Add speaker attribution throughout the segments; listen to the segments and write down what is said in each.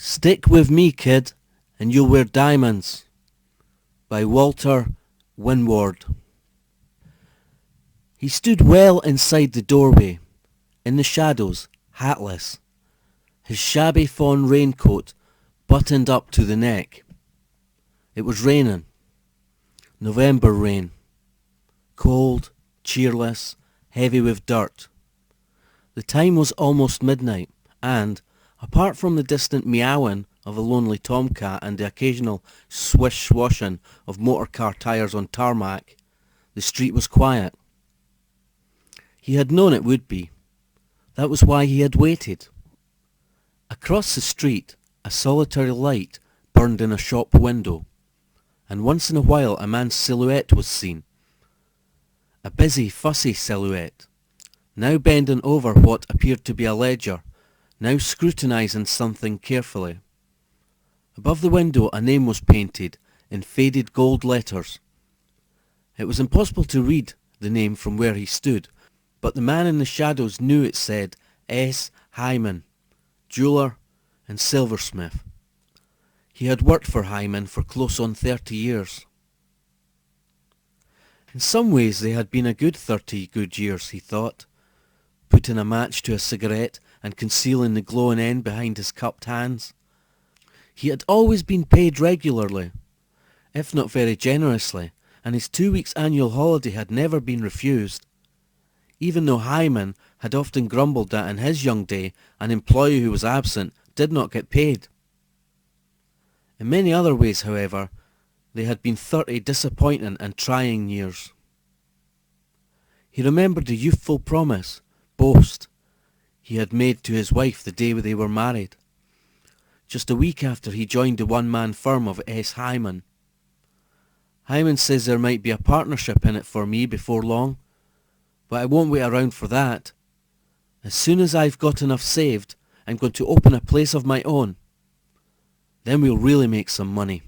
Speaker 1: Stick with me, kid, and you'll wear diamonds. By Walter Winward. He stood well inside the doorway, in the shadows, hatless, his shabby fawn raincoat buttoned up to the neck. It was raining. November rain. Cold, cheerless, heavy with dirt. The time was almost midnight, and, apart from the distant meowing of a lonely tomcat and the occasional swish-swashing of motor car tyres on tarmac, the street was quiet. He had known it would be. That was why he had waited. Across the street, a solitary light burned in a shop window, and once in a while a man's silhouette was seen. A busy, fussy silhouette, now bending over what appeared to be a ledger, now scrutinising something carefully. Above the window a name was painted in faded gold letters. It was impossible to read the name from where he stood, but the man in the shadows knew it said S. Hyman, jeweller and silversmith. He had worked for Hyman for close on 30 years. In some ways they had been a good 30 good years, he thought, putting a match to a cigarette and concealing the glowing end behind his cupped hands. He had always been paid regularly, if not very generously, and his 2 weeks' annual holiday had never been refused, even though Hyman had often grumbled that in his young day an employee who was absent did not get paid. In many other ways, however, they had been 30 disappointing and trying years. He remembered the youthful promise, boast, he had made to his wife the day they were married, just a week after he joined the one-man firm of S. Hyman. Hyman says there might be a partnership in it for me before long, but I won't wait around for that. As soon as I've got enough saved, I'm going to open a place of my own. Then we'll really make some money.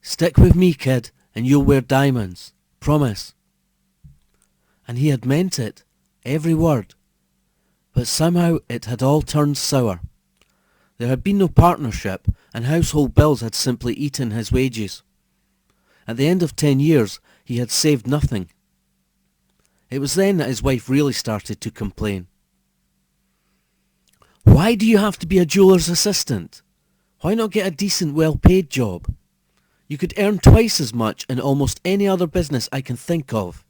Speaker 1: Stick with me, kid, and you'll wear diamonds. Promise. And he had meant it, every word. But somehow it had all turned sour. There had been no partnership, and household bills had simply eaten his wages. At the end of 10 years, he had saved nothing. It was then that his wife really started to complain. Why do you have to be a jeweller's assistant? Why not get a decent, well-paid job? You could earn twice as much in almost any other business I can think of.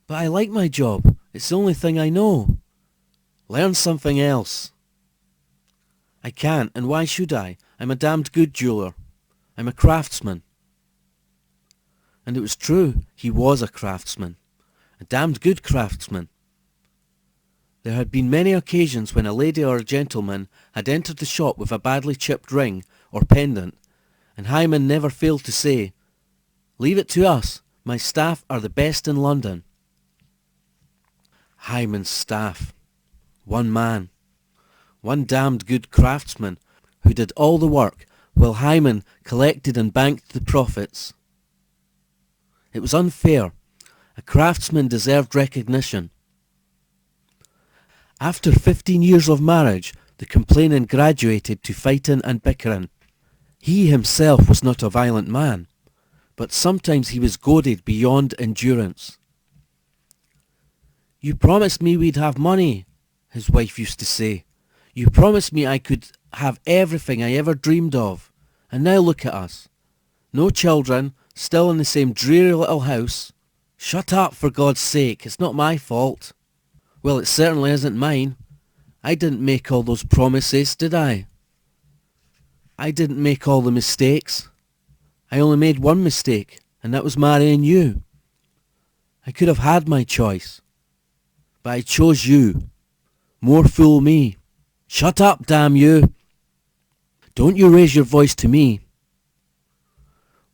Speaker 1: But I like my job. It's the only thing I know. Learn something else. I can't, and why should I? I'm a damned good jeweller. I'm a craftsman. And it was true, he was a craftsman. A damned good craftsman. There had been many occasions when a lady or a gentleman had entered the shop with a badly chipped ring or pendant, and Hyman never failed to say, "Leave it to us. My staff are the best in London." Hyman's staff. One man. One damned good craftsman who did all the work while Hyman collected and banked the profits. It was unfair. A craftsman deserved recognition. After 15 years of marriage, the complaining graduated to fighting and bickering. He himself was not a violent man, but sometimes he was goaded beyond endurance. "You promised me we'd have money," his wife used to say. "You promised me I could have everything I ever dreamed of. And now look at us. No children, still in the same dreary little house." "Shut up, for God's sake. It's not my fault." "Well, it certainly isn't mine. I didn't make all those promises, did I? I didn't make all the mistakes. I only made one mistake, and that was marrying you. I could have had my choice. But I chose you. More fool me. Shut up, damn you. Don't you raise your voice to me."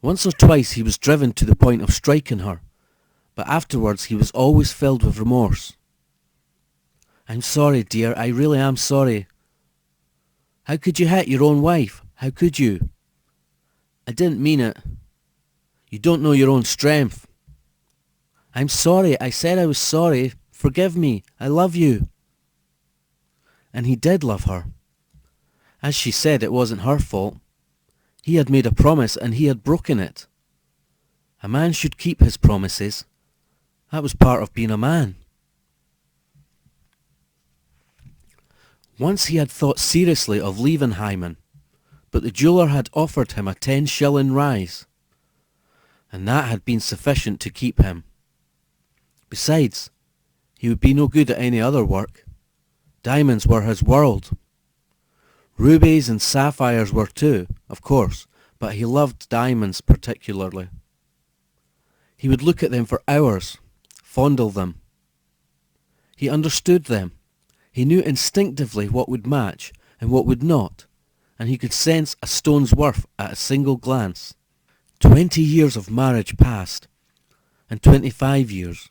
Speaker 1: Once or twice he was driven to the point of striking her, but afterwards he was always filled with remorse. "I'm sorry, dear, I really am sorry." "How could you hit your own wife? How could you?" "I didn't mean it." "You don't know your own strength." "I'm sorry, I said I was sorry. Forgive me, I love you." And he did love her. As she said, it wasn't her fault. He had made a promise and he had broken it. A man should keep his promises. That was part of being a man. Once he had thought seriously of leaving Hyman, but the jeweller had offered him a 10-shilling rise, and that had been sufficient to keep him. Besides, he would be no good at any other work. Diamonds were his world. Rubies and sapphires were too, of course, but he loved diamonds particularly. He would look at them for hours, fondle them. He understood them. He knew instinctively what would match and what would not, and he could sense a stone's worth at a single glance. 20 years of marriage passed, and 25 years.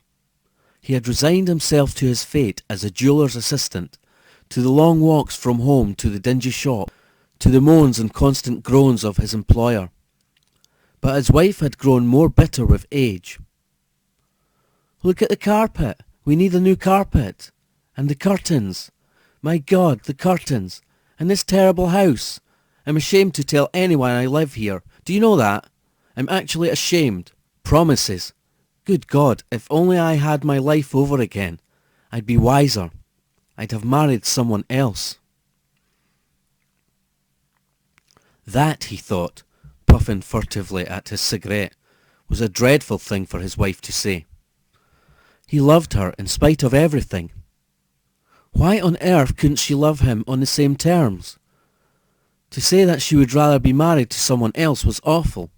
Speaker 1: He had resigned himself to his fate as a jeweller's assistant, to the long walks from home to the dingy shop, to the moans and constant groans of his employer. But his wife had grown more bitter with age. "Look at the carpet. We need a new carpet. And the curtains. My God, the curtains. And this terrible house. I'm ashamed to tell anyone I live here. Do you know that? I'm actually ashamed. Promises. Good God, if only I had my life over again. I'd be wiser. I'd have married someone else." That, he thought, puffing furtively at his cigarette, was a dreadful thing for his wife to say. He loved her in spite of everything. Why on earth couldn't she love him on the same terms? To say that she would rather be married to someone else was awful.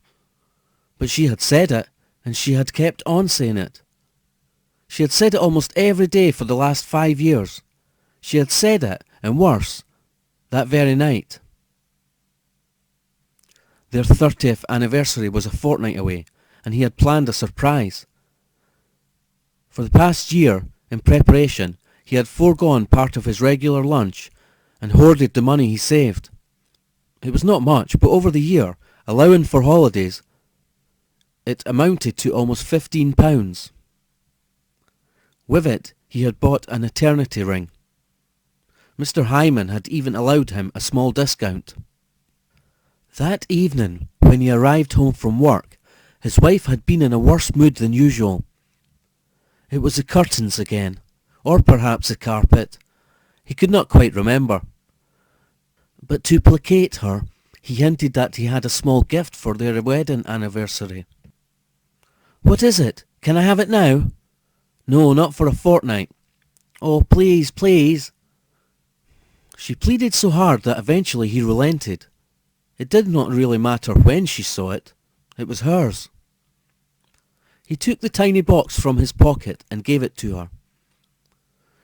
Speaker 1: But she had said it, and she had kept on saying it. She had said it almost every day for the last 5 years. She had said it, and worse, that very night. Their 30th anniversary was a fortnight away, and he had planned a surprise. For the past year, in preparation, he had foregone part of his regular lunch and hoarded the money he saved. It was not much, but over the year, allowing for holidays, it amounted to almost £15. With it, he had bought an eternity ring. Mr. Hyman had even allowed him a small discount. That evening, when he arrived home from work, his wife had been in a worse mood than usual. It was the curtains again, or perhaps the carpet. He could not quite remember. But to placate her, he hinted that he had a small gift for their wedding anniversary. "What is it? Can I have it now?" "No, not for a fortnight." "Oh, please, please." She pleaded so hard that eventually he relented. It did not really matter when she saw it. It was hers. He took the tiny box from his pocket and gave it to her.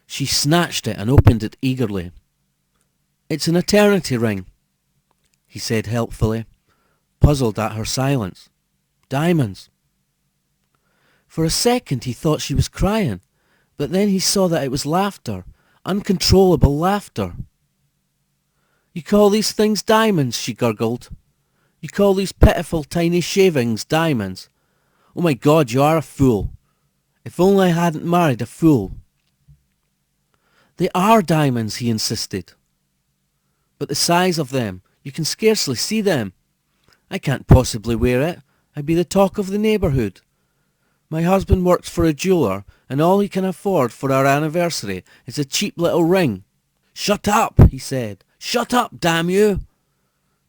Speaker 1: She snatched it and opened it eagerly. "It's an eternity ring," he said helpfully, puzzled at her silence. "Diamonds." For a second he thought she was crying, but then he saw that it was laughter, uncontrollable laughter. "You call these things diamonds?" she gurgled. "You call these pitiful tiny shavings diamonds? Oh my God, you are a fool. If only I hadn't married a fool." "They are diamonds," he insisted. "But the size of them, you can scarcely see them. I can't possibly wear it. I'd be the talk of the neighbourhood. My husband works for a jeweller, and all he can afford for our anniversary is a cheap little ring." "Shut up," he said. "Shut up, damn you!"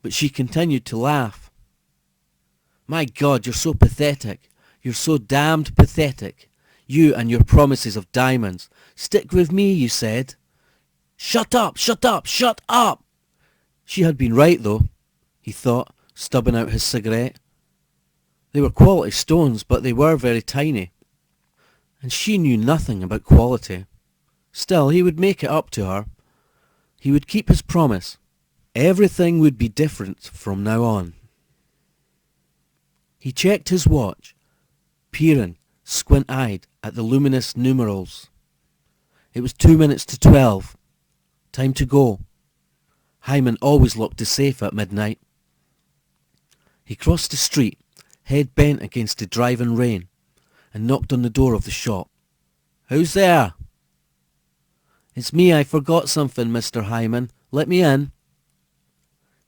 Speaker 1: But she continued to laugh. "My God, you're so pathetic. You're so damned pathetic. You and your promises of diamonds. Stick with me, you said." "Shut up, shut up, shut up!" She had been right, though, he thought, stubbing out his cigarette. They were quality stones, but they were very tiny. And she knew nothing about quality. Still, he would make it up to her. He would keep his promise. Everything would be different from now on. He checked his watch, peering, squint-eyed, at the luminous numerals. It was 2 minutes to 12. Time to go. Hyman always locked the safe at midnight. He crossed the street, head bent against the driving rain, and knocked on the door of the shop. "Who's there?" "It's me, I forgot something, Mr. Hyman. Let me in."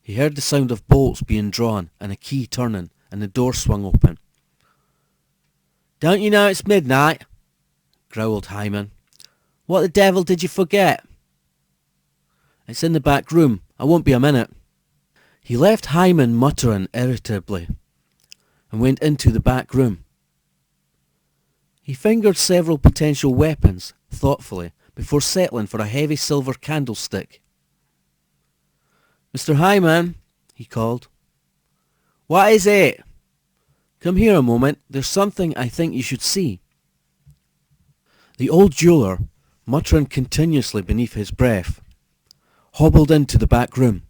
Speaker 1: He heard the sound of bolts being drawn and a key turning, and the door swung open. "Don't you know it's midnight?" growled Hyman. "What the devil did you forget?" "It's in the back room. I won't be a minute." He left Hyman muttering irritably and went into the back room. He fingered several potential weapons thoughtfully before settling for a heavy silver candlestick. "Mr. Hyman," he called. "What is it?" "Come here a moment. There's something I think you should see." The old jeweller, muttering continuously beneath his breath, hobbled into the back room.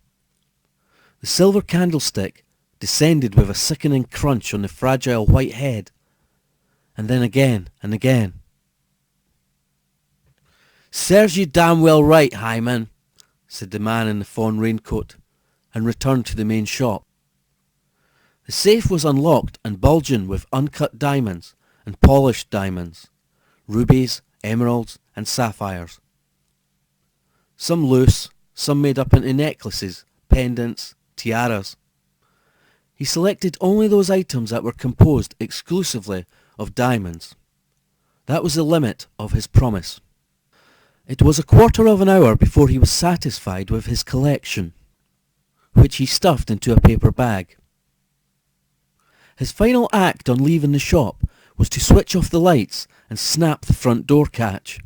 Speaker 1: The silver candlestick descended with a sickening crunch on the fragile white head, and then again and again. "Serves you damn well right, Hyman," said the man in the fawn raincoat, and returned to the main shop. The safe was unlocked and bulging with uncut diamonds and polished diamonds, rubies, emeralds, and sapphires. Some loose, some made up into necklaces, pendants, tiaras. He selected only those items that were composed exclusively of diamonds. That was the limit of his promise. It was a quarter of an hour before he was satisfied with his collection, which he stuffed into a paper bag. His final act on leaving the shop was to switch off the lights and snap the front door catch.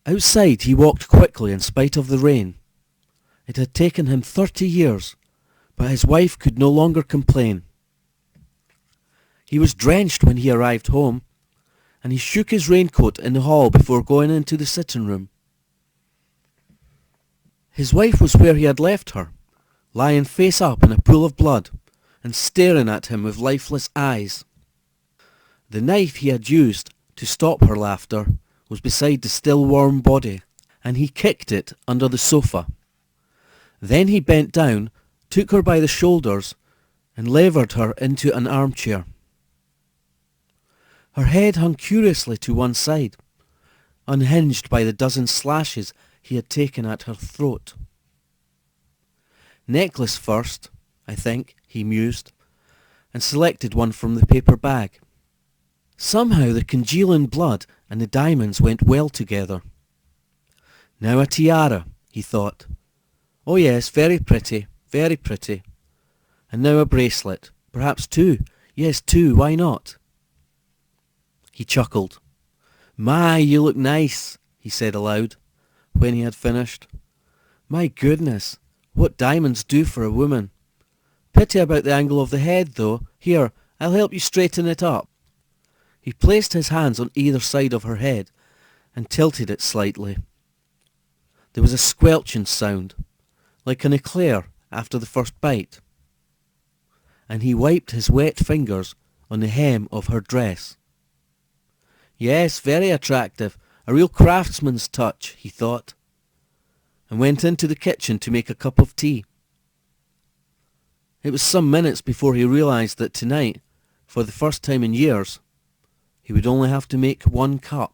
Speaker 1: Outside he walked quickly in spite of the rain. It had taken him 30 years, but his wife could no longer complain. He was drenched when he arrived home, and he shook his raincoat in the hall before going into the sitting room. His wife was where he had left her, lying face up in a pool of blood, and staring at him with lifeless eyes. The knife he had used to stop her laughter was beside the still warm body, and he kicked it under the sofa. Then he bent down, took her by the shoulders, and levered her into an armchair. Her head hung curiously to one side, unhinged by the dozen slashes he had taken at her throat. "Necklace first, I think," he mused, and selected one from the paper bag. Somehow the congealing blood and the diamonds went well together. "Now a tiara," he thought. "Oh yes, very pretty, very pretty. And now a bracelet, perhaps two. Yes, two, why not?" He chuckled. "My, you look nice," he said aloud, when he had finished. "My goodness, what diamonds do for a woman. Pity about the angle of the head, though. Here, I'll help you straighten it up." He placed his hands on either side of her head and tilted it slightly. There was a squelching sound, like an eclair after the first bite, and he wiped his wet fingers on the hem of her dress. Yes, very attractive, a real craftsman's touch, he thought, and went into the kitchen to make a cup of tea. It was some minutes before he realized that tonight, for the first time in years, he would only have to make one cup.